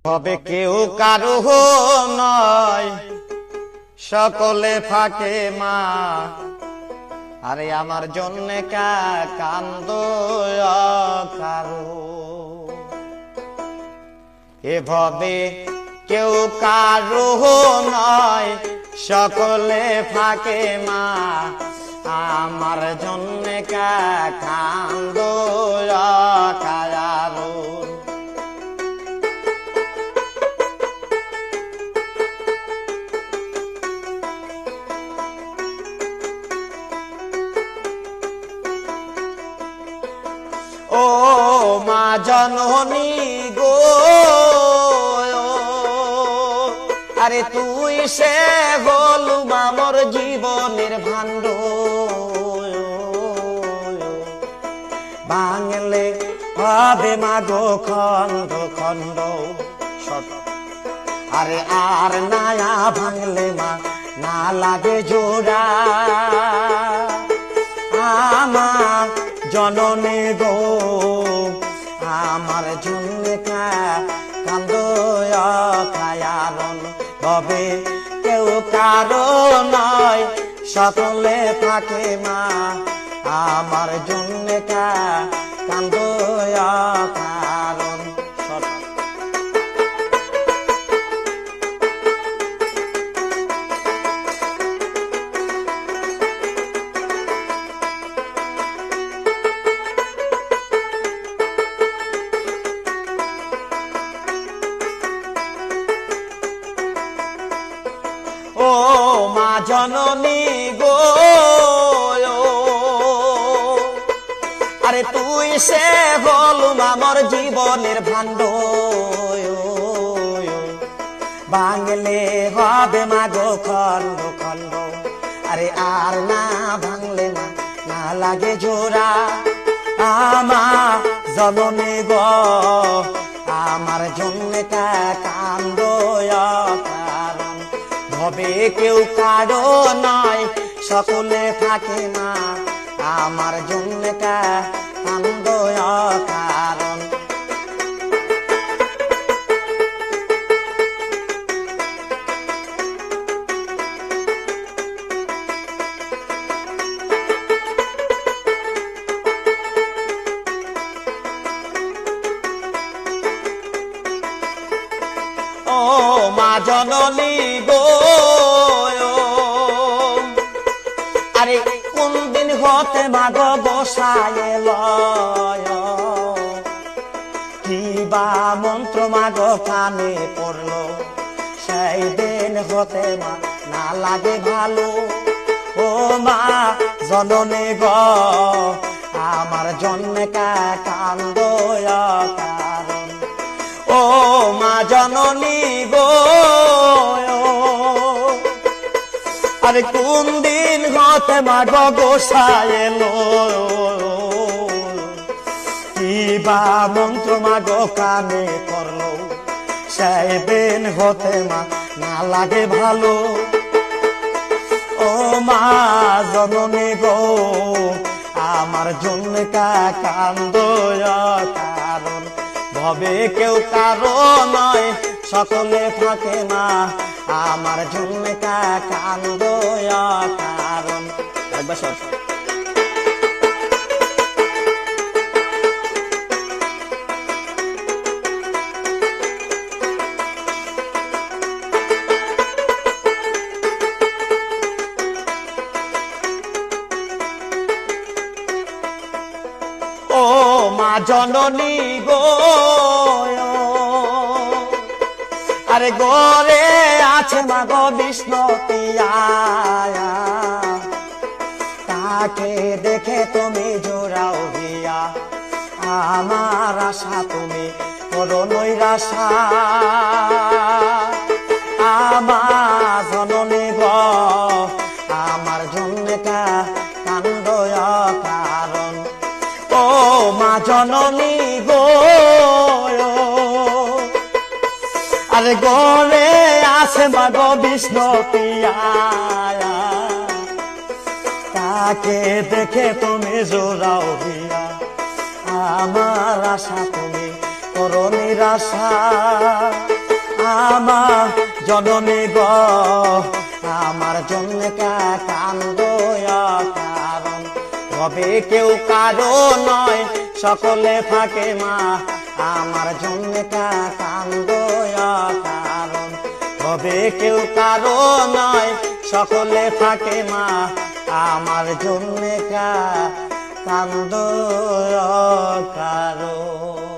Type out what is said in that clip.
হবে কেউ কারো নয়, সকলে ফাঁকে মা। আরে আমার জন্য কান্দ কারো, এভাবে কেউ কারো নয়, সকলে ফাঁকে মা। আমার জন্য কান্দ কারো। ও মা জননী গো, আরে তুই সে হলু আমার জীবনের ভাণ্ড। বাংলে হবে মা গো খন্ড খন্ড, আরে আর নায়া ভাঙলে মা না লাগে জোড়া। আমার জননী গো, আমার জন্য কান্দ কায়ারণ। তবে কেউ কারো নয়, সকলে থাকে মা। আমার জন্য কান্দ কারণ। ও মা জননী গো, আরে তুই সে হলু আমার জীবনের ভাণ্ড। ভাঙলে হবে মা গো খন্ড খন্ড, আরে আর না ভাঙলে মা না লাগে জোড়া। আমার জননী গো, আমার জন্য কান্দ কারণ। হবে কেউ কারো নয়, সকলে থাকে মা। আমার জন্য কান্দ কারণ। ও মা জননী গো, আরে কোন দিন হতে মাগ বসায় লয়, কিবা মন্ত্র মাগ কানে পড়লো, সেই দিন হতে মা না লাগে ভালো। ও মা জননী গো, আমার জন্য কান্দ কারণ। ও মা জননী গো, আরে কোন দিন হতে মাগ গোসায় এলো, কিবা মন্ত্র মাগ কানে করলো, সেই দিন হতে মা না লাগে ভালো। ও মা জননী গো, আমার জন্য কান্দ কারণ। ভবে কেউ কারো নয়, সকলে থাকে মা। আমার জন্য কান্দ কারণ। একবার সব ও মা জননী গো, আরে গরে আছে মা গো বিষ্ণুতি আয়া, তাকে দেখে তুমি জোড়াও হিয়া। আমার আশা তুমি করো নৈরাশা। আমার জননী গো, আমার জন্য কান্দ কারণ। ও মা জননী গো, আরে গরে আছে মা গো বিষ্ণুতি আয়া, তাকে দেখে তুমি জোড়াও হিয়া। আমার আশা তুমি করো নিরাশা। মা জননী গ আমার জন্য কান্দ কারণ হবে কেউ কারো নয় সকলে ফাঁকে মা আমার জন্য কান্দ কারণ হবে কেউ কারো নয় সকলে ফাঁকে মা আমার জন্য কান্দ কারণ